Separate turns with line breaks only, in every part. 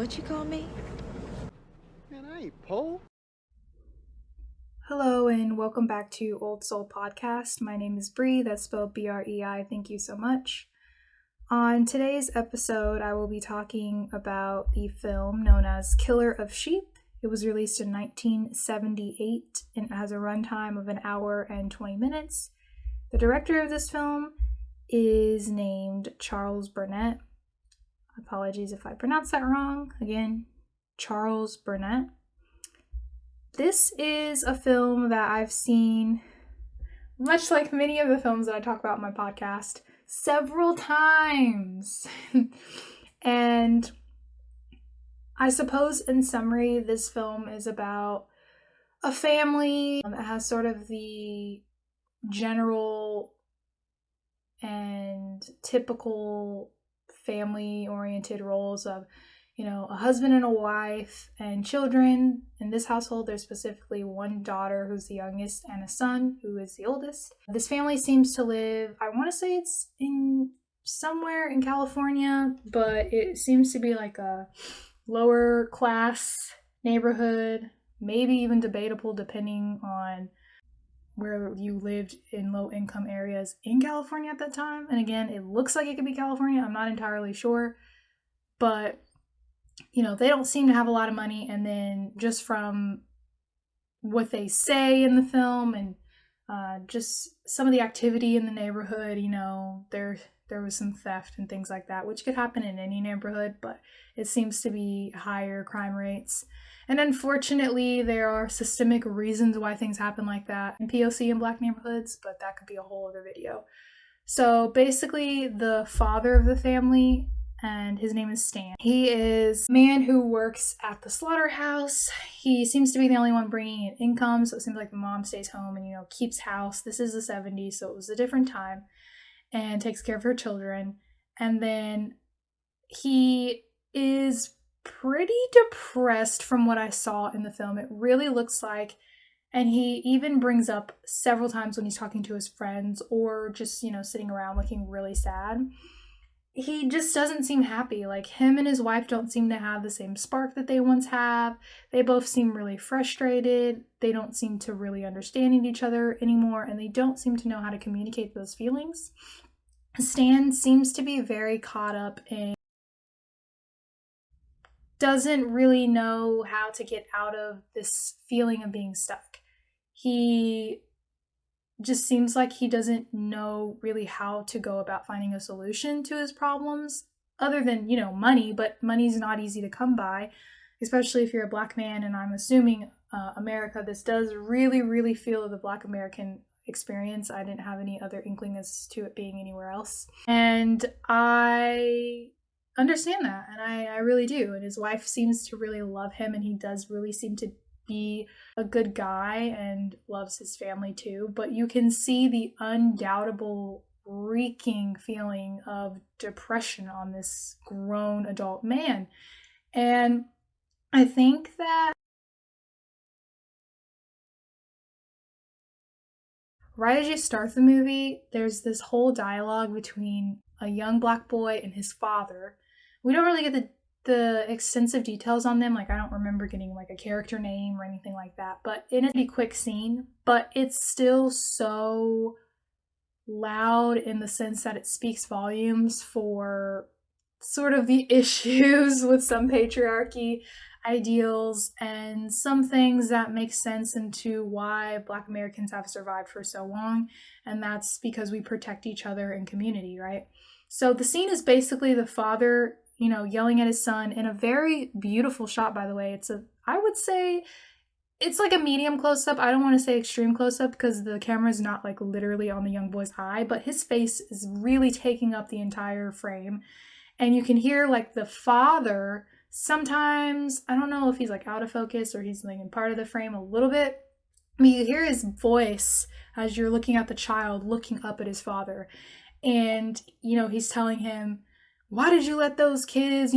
What you call me?
Man, I ain't Poe.
Hello and welcome back to Old Soul Podcast. My name is Bree, that's spelled Brei. Thank you so much. On today's episode, I will be talking about the film known as Killer of Sheep. It was released in 1978 and it has a runtime of 1 hour and 20 minutes. The director of this film is named Charles Burnett. Apologies if I pronounce that wrong. Again, Charles Burnett. This is a film that I've seen, much like many of the films that I talk about in my podcast, several times. And I suppose in summary, this film is about a family that has sort of the general and typical family-oriented roles of, a husband and a wife and children. In this household, there's specifically one daughter who's the youngest and a son who is the oldest. This family seems to live, I want to say it's in somewhere in California, but it seems to be like a lower class neighborhood, maybe even debatable depending on where you lived in low income areas in California at that time. And again, it looks like it could be California. I'm not entirely sure, but they don't seem to have a lot of money. And then just from what they say in the film and just some of the activity in the neighborhood, there was some theft and things like that, which could happen in any neighborhood, but it seems to be higher crime rates. And unfortunately, there are systemic reasons why things happen like that in POC and Black neighborhoods, but that could be a whole other video. So basically, the father of the family, and his name is Stan. He is a man who works at the slaughterhouse. He seems to be the only one bringing in income, so it seems like the mom stays home and, keeps house. This is the 70s, so it was a different time, and takes care of her children. And then he is pretty depressed from what I saw in the film. It really looks like, and he even brings up several times when he's talking to his friends or just, sitting around looking really sad. He just doesn't seem happy. Like, him and his wife don't seem to have the same spark that they once have. They both seem really frustrated. They don't seem to really understand each other anymore, and they don't seem to know how to communicate those feelings. Stan seems to be very caught up in, doesn't really know how to get out of this feeling of being stuck. He just seems like he doesn't know really how to go about finding a solution to his problems other than, money, but money's not easy to come by, especially if you're a Black man. And I'm assuming America, this does really, really feel the Black American experience. I didn't have any other inkling as to it being anywhere else. And I understand that, and I really do. And his wife seems to really love him, and he does really seem to be a good guy and loves his family too, but you can see the undoubtable reeking feeling of depression on this grown adult man. And I think that right as you start the movie, there's this whole dialogue between a young Black boy and his father. We don't really get the extensive details on them. Like, I don't remember getting like a character name or anything like that, but in a pretty quick scene, but it's still so loud in the sense that it speaks volumes for sort of the issues with some patriarchy ideals and some things that make sense into why Black Americans have survived for so long. And that's because we protect each other in community, right? So the scene is basically the father yelling at his son in a very beautiful shot, by the way. I would say it's like a medium close-up. I don't want to say extreme close-up because the camera is not like literally on the young boy's eye, but his face is really taking up the entire frame. And you can hear like the father sometimes, I don't know if he's like out of focus or he's like in part of the frame a little bit, but you hear his voice as you're looking at the child looking up at his father. And, he's telling him, why did you let those kids,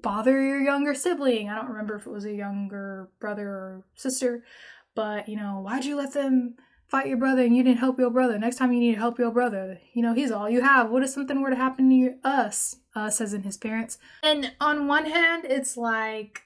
bother your younger sibling? I don't remember if it was a younger brother or sister, but, why'd you let them fight your brother and you didn't help your brother. Next time you need to help your brother, you know, he's all you have. What if something were to happen to us as in his parents? And on one hand, it's like,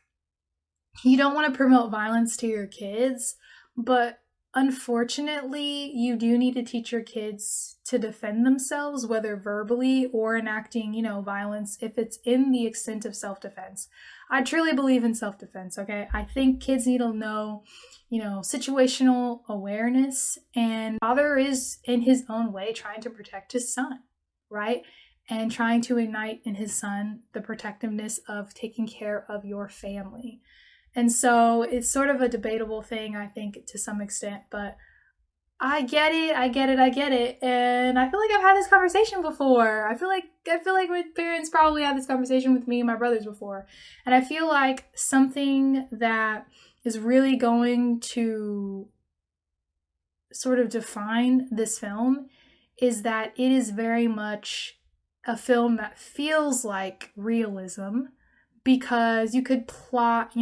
you don't want to promote violence to your kids, but unfortunately, you do need to teach your kids to defend themselves, whether verbally or enacting, you know, violence if it's in the extent of self-defense. I truly believe in self-defense, okay? I think kids need to know, you know, situational awareness, and father is in his own way trying to protect his son, right? And trying to ignite in his son the protectiveness of taking care of your family. And so it's sort of a debatable thing, I think, to some extent, but I get it. And I feel like I've had this conversation before. I feel like my parents probably had this conversation with me and my brothers before. And I feel like something that is really going to sort of define this film is that it is very much a film that feels like realism, because you could plop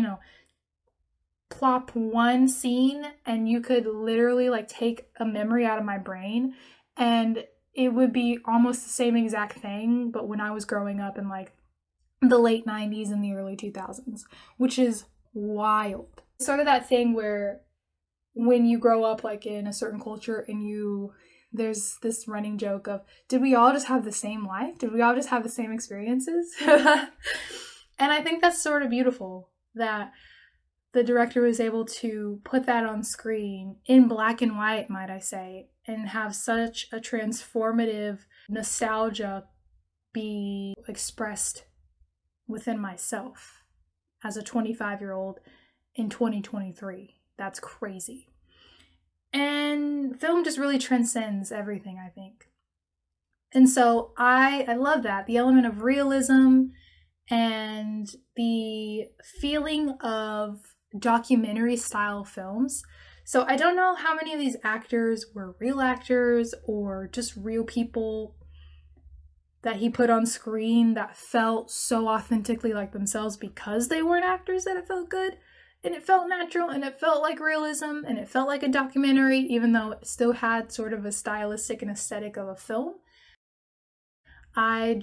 one scene and you could literally like take a memory out of my brain and it would be almost the same exact thing, but when I was growing up in like the late 90s and the early 2000s, which is wild. Sort of that thing where when you grow up like in a certain culture and there's this running joke of, did we all just have the same life? Did we all just have the same experiences? And I think that's sort of beautiful that the director was able to put that on screen in black and white, might I say, and have such a transformative nostalgia be expressed within myself as a 25-year-old in 2023. That's crazy. And film just really transcends everything, I think. And so I love that. The element of realism and the feeling of documentary style films. So I don't know how many of these actors were real actors or just real people that he put on screen that felt so authentically like themselves because they weren't actors that it felt good and it felt natural and it felt like realism and it felt like a documentary, even though it still had sort of a stylistic and aesthetic of a film. I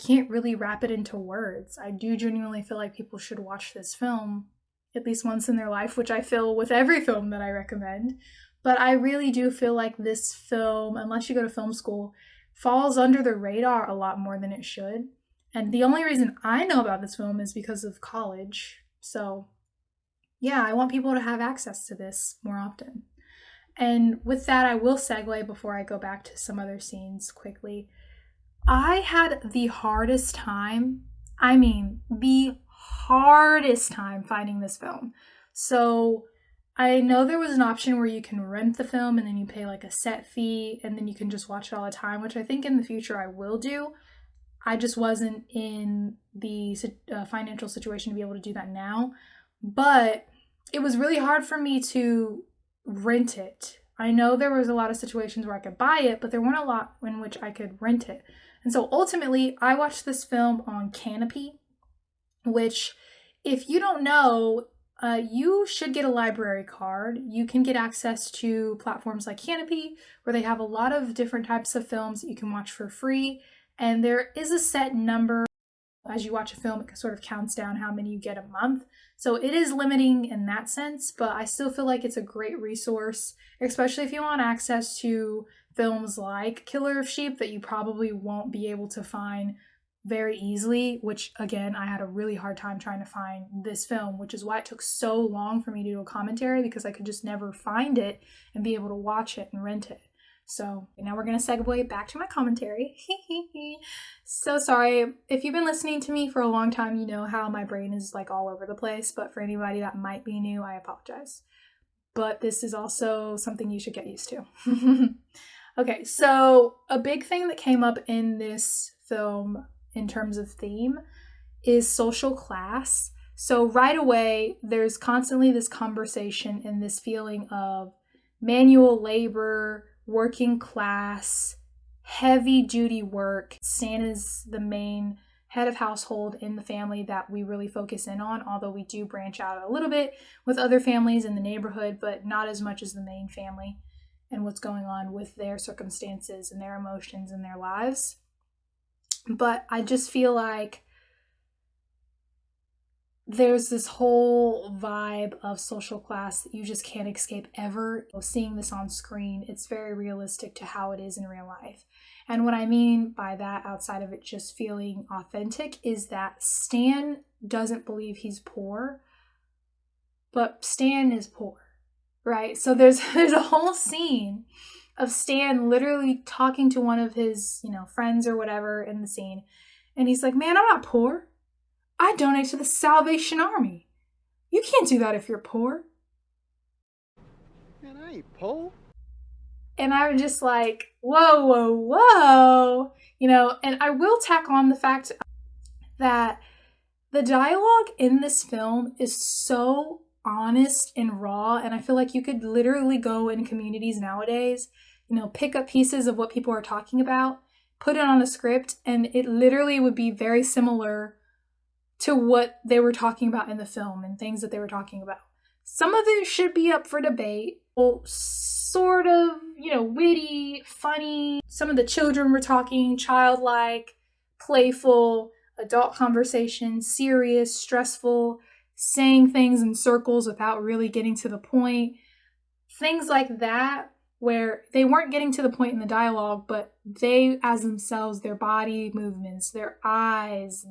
can't really wrap it into words. I do genuinely feel like people should watch this film at least once in their life, which I feel with every film that I recommend. But I really do feel like this film, unless you go to film school, falls under the radar a lot more than it should. And the only reason I know about this film is because of college. So yeah, I want people to have access to this more often. And with that, I will segue before I go back to some other scenes quickly. I had the hardest time, the hardest time finding this film. So I know there was an option where you can rent the film and then you pay like a set fee and then you can just watch it all the time, which I think in the future I will do. I just wasn't in the financial situation to be able to do that now. But it was really hard for me to rent it. I know there was a lot of situations where I could buy it, but there weren't a lot in which I could rent it. And so ultimately, I watched this film on Canopy, which, if you don't know, you should get a library card. You can get access to platforms like Canopy, where they have a lot of different types of films that you can watch for free. And there is a set number. As you watch a film, it sort of counts down how many you get a month. So it is limiting in that sense, but I still feel like it's a great resource, especially if you want access to films like Killer of Sheep that you probably won't be able to find very easily, which again, I had a really hard time trying to find this film, which is why it took so long for me to do a commentary, because I could just never find it and be able to watch it and rent it. So now we're going to segue back to my commentary. So sorry. If you've been listening to me for a long time, you know how my brain is like all over the place. But for anybody that might be new, I apologize. But this is also something you should get used to. Okay, so a big thing that came up in this film in terms of theme is social class. So right away, there's constantly this conversation and this feeling of manual labor, working class, heavy duty work. Santa's the main head of household in the family that we really focus in on, although we do branch out a little bit with other families in the neighborhood, but not as much as the main family and what's going on with their circumstances and their emotions and their lives. But I just feel like there's this whole vibe of social class that you just can't escape ever. Seeing this on screen, it's very realistic to how it is in real life. And what I mean by that, outside of it just feeling authentic, is that Stan doesn't believe he's poor, but Stan is poor, right? So there's a whole scene of Stan literally talking to one of his, friends or whatever in the scene. And he's like, man, I'm not poor. I donate to the Salvation Army. You can't do that if you're poor.
Man, I ain't poor.
And I'm just like, whoa, whoa, whoa. And I will tack on the fact that the dialogue in this film is so honest and raw. And I feel like you could literally go in communities nowadays, pick up pieces of what people are talking about, put it on a script, and it literally would be very similar to what they were talking about in the film and things that they were talking about. Some of it should be up for debate. Sort of, witty, funny. Some of the children were talking childlike, playful, adult conversation, serious, stressful, saying things in circles without really getting to the point. Things like that, where they weren't getting to the point in the dialogue, but they as themselves, their body movements, their eyes,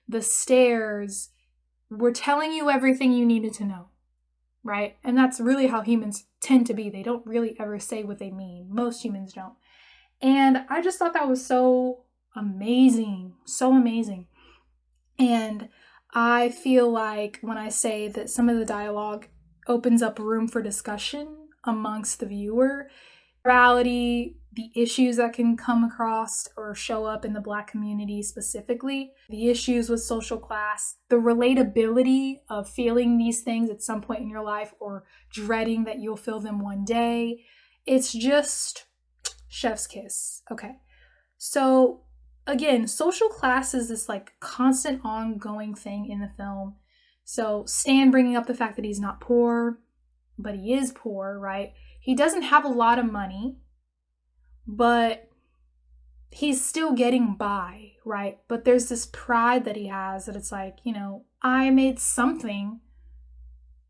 the stares, were telling you everything you needed to know. Right? And that's really how humans tend to be. They don't really ever say what they mean. Most humans don't. And I just thought that was so amazing. So amazing. And I feel like when I say that some of the dialogue opens up room for discussion amongst the viewer, morality, the issues that can come across or show up in the Black community specifically, the issues with social class, the relatability of feeling these things at some point in your life or dreading that you'll feel them one day. It's just chef's kiss. Okay. So again, social class is this constant ongoing thing in the film. So Stan bringing up the fact that he's not poor, but he is poor, right? He doesn't have a lot of money, but he's still getting by, right? But there's this pride that he has that it's like, I made something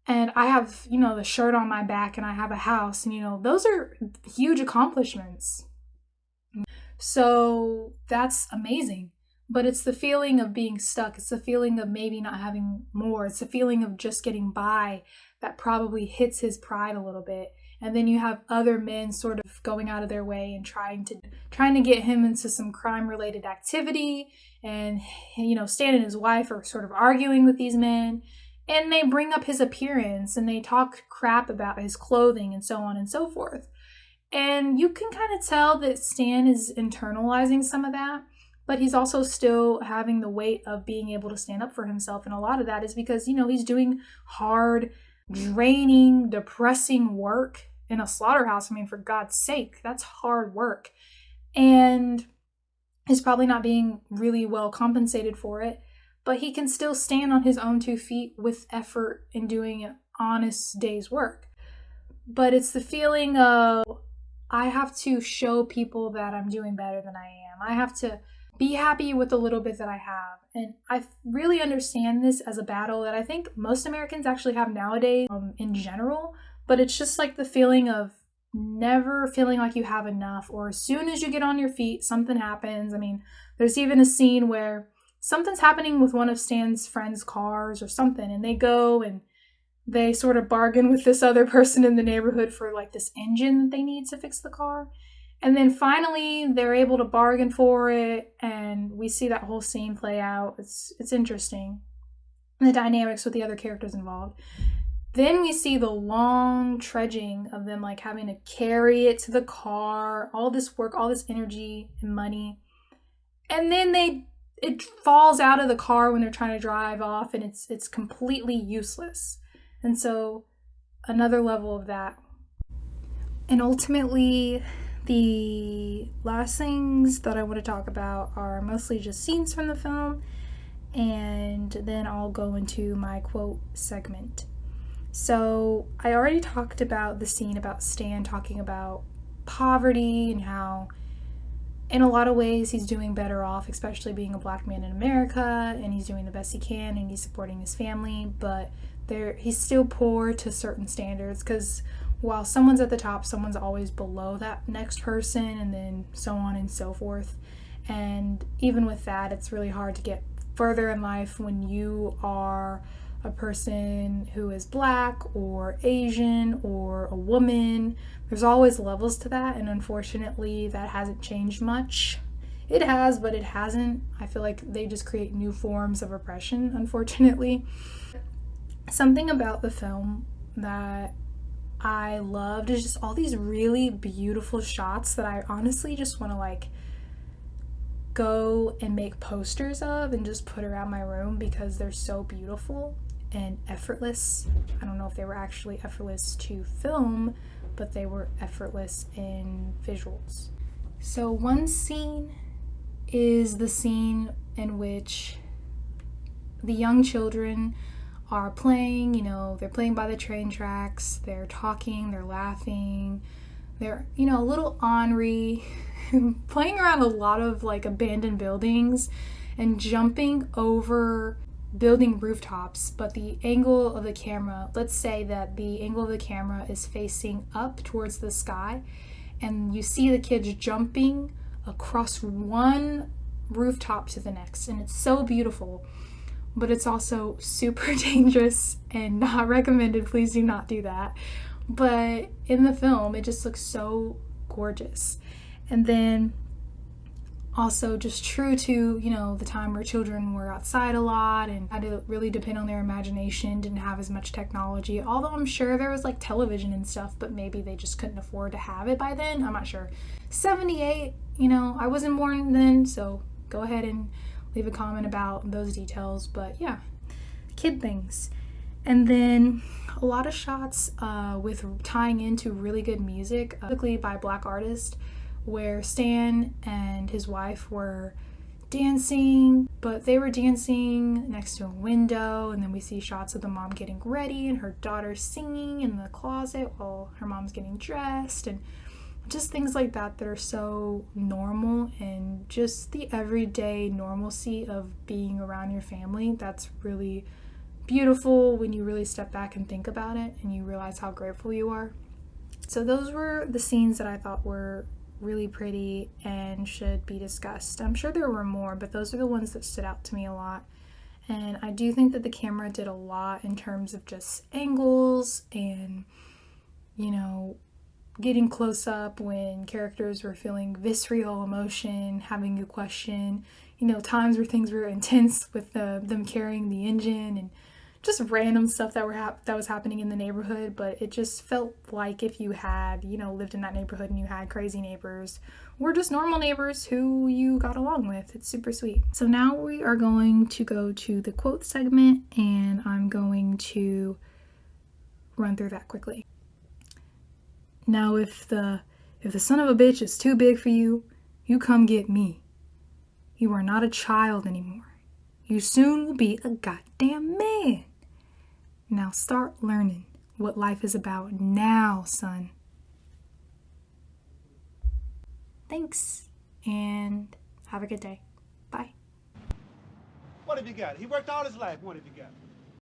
and I have, the shirt on my back and I have a house and, those are huge accomplishments. So that's amazing. But it's the feeling of being stuck. It's the feeling of maybe not having more. It's the feeling of just getting by that probably hits his pride a little bit. And then you have other men sort of going out of their way and trying to get him into some crime-related activity. And, Stan and his wife are sort of arguing with these men. And they bring up his appearance and they talk crap about his clothing and so on and so forth. And you can kind of tell that Stan is internalizing some of that. But he's also still having the weight of being able to stand up for himself. And a lot of that is because, he's doing hard, draining, depressing work in a slaughterhouse. I mean, for God's sake, that's hard work. And he's probably not being really well compensated for it. But he can still stand on his own 2 feet with effort in doing an honest day's work. But it's the feeling of, I have to show people that I'm doing better than I am. I have to be happy with the little bit that I have. And I really understand this as a battle that I think most Americans actually have nowadays in general. But it's just like the feeling of never feeling like you have enough, or as soon as you get on your feet, something happens. I mean, there's even a scene where something's happening with one of Stan's friends' cars or something, and they go and they sort of bargain with this other person in the neighborhood for this engine that they need to fix the car. And then finally, they're able to bargain for it, and we see that whole scene play out. It's interesting, and the dynamics with the other characters involved. Then we see the long trudging of them having to carry it to the car, all this work, all this energy and money. And then it falls out of the car when they're trying to drive off, and it's completely useless. And so another level of that. And ultimately, The last things that I want to talk about are mostly just scenes from the film, and then I'll go into my quote segment. So I already talked about the scene about Stan talking about poverty and how in a lot of ways he's doing better off, especially being a black man in America, and he's doing the best he can and he's supporting his family, but he's still poor to certain standards, because while someone's at the top, someone's always below that next person, and then so on and so forth. And even with that, it's really hard to get further in life when you are a person who is black or Asian or a woman. There's always levels to that, and unfortunately that hasn't changed much. It has, but it hasn't. I feel like they just create new forms of oppression, unfortunately. Something about the film that I loved is just all these really beautiful shots that I honestly just want to like go and make posters of and just put around my room because they're so beautiful and effortless. I don't know if they were actually effortless to film, but they were effortless in visuals. So one scene is the scene in which the young children are playing, they're playing by the train tracks, they're talking, they're laughing, they're, a little ornery, playing around a lot of like abandoned buildings and jumping over building rooftops. But the angle of the camera, let's say that the angle of the camera is facing up towards the sky, and you see the kids jumping across one rooftop to the next, and it's so beautiful. But it's also super dangerous and not recommended. Please do not do that. But in the film, it just looks so gorgeous. And then also just true to, the time where children were outside a lot and had to really depend on their imagination, didn't have as much technology. Although I'm sure there was like television and stuff, but maybe they just couldn't afford to have it by then. I'm not sure. 78, I wasn't born then, so go ahead and leave a comment about those details. But yeah, kid things. And then a lot of shots with tying into really good music, typically by black artists, where Stan and his wife were dancing, but they were dancing next to a window, and then we see shots of the mom getting ready and her daughter singing in the closet while her mom's getting dressed, and just things like that that are so normal, and just the everyday normalcy of being around your family. That's really beautiful when you really step back and think about it and you realize how grateful you are. So those were the scenes that I thought were really pretty and should be discussed. I'm sure there were more, but those are the ones that stood out to me a lot. And I do think that the camera did a lot in terms of just angles and, getting close up when characters were feeling visceral emotion, having you question, times where things were intense with them carrying the engine and just random stuff that was happening in the neighborhood. But it just felt like if you had, lived in that neighborhood and you had crazy neighbors or just normal neighbors who you got along with. It's super sweet. So now we are going to go to the quote segment, and I'm going to run through that quickly. Now, if the son of a bitch is too big for you, you come get me. You are not a child anymore. You soon will be a goddamn man. Now start learning what life is about now, son. Thanks, and have a good day. Bye.
What have you got? He worked all his life. What have you got?